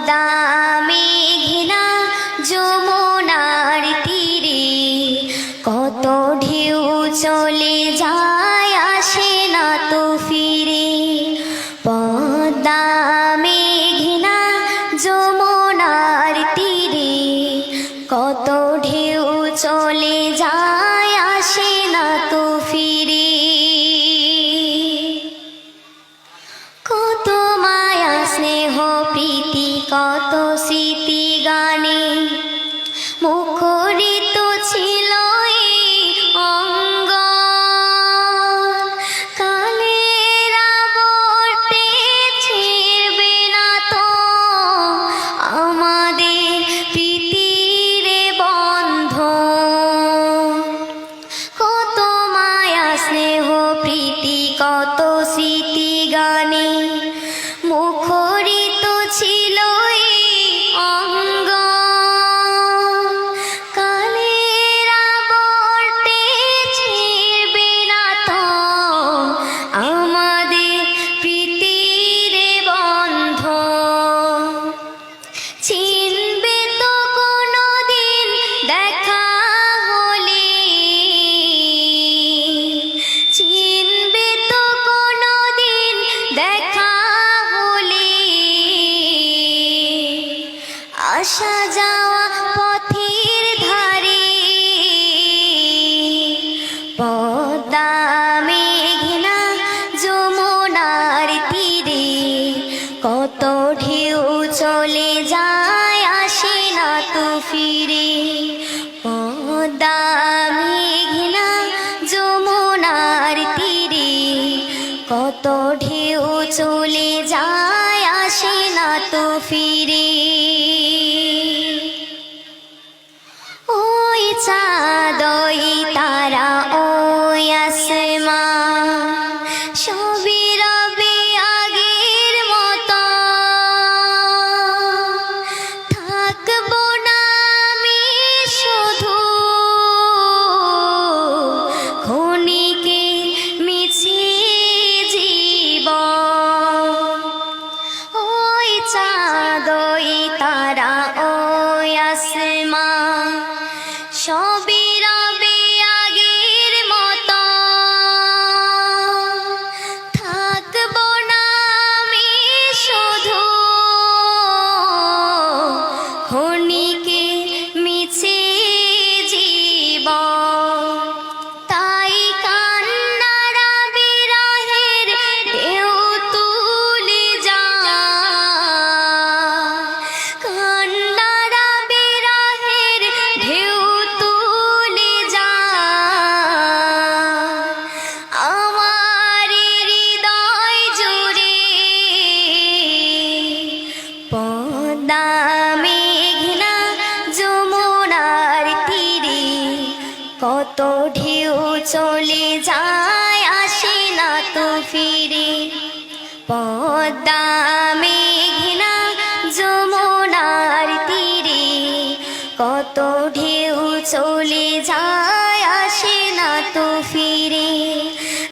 পদ্মা মেঘনা যমুনার তীরে কত ঢেউ চলে যায় আসে না তো ফিরে। পদ্মা মেঘনা যমুনার তীরে কত ঢেউ চলে যায় আসে না তো ফিরে। কত মায়া স্নেহ প্রীতি কত স্মৃতি গানে মুখরিত ছিল এই অঙ্গ। কালের আবর্তে ছিড়বে না তো আমাদের প্রীতির বন্ধন। কত মায়া স্নেহ প্রীতি কত স্মৃতি গানে মুখরিত ছিল এই অঙ্গ। কালের আবর্তে ছিড়বে না তো আমাদের প্রীতির বন্ধন। চিনবে তো কোনোদিন দেখা হলে, চিনবে তো কোনোদিন দেখা হলে, আসা যাওয়া পথের ধারে পদ্মা মেঘনা যমুনার তীরে কত ঢেউ চলে যায় আসে না তো ফিরে। পদ্মা মেঘনা যমুনার তীরে কত ঢেউ চলে যায় আসে না তো ফিরে। ওই চাঁদ ওই তারা ওই আসমান সবই রবে আগের মতো। থাকবো না আমি শুধু ক্ষণিকে মিছে জীবন। ওই চাঁদ ওই তারা ওই আসমান সবই রবে আগের মতো। থাকবো না আমি শুধু ক্ষণিকে মিছে জীবন। তাই কান্নারা বিরহের ঢেউ তুলে যায়, কান্নারা বিরহের ঢেউ তুলে যায় আমার হৃদয় জুড়ে। পদ্মা মেঘনা যমুনার তীরে কত ঢেউ চলে যায় আসে না তো ফিরে। পদ্মা মেঘনা যমুনার তীরে কত ঢেউ চলে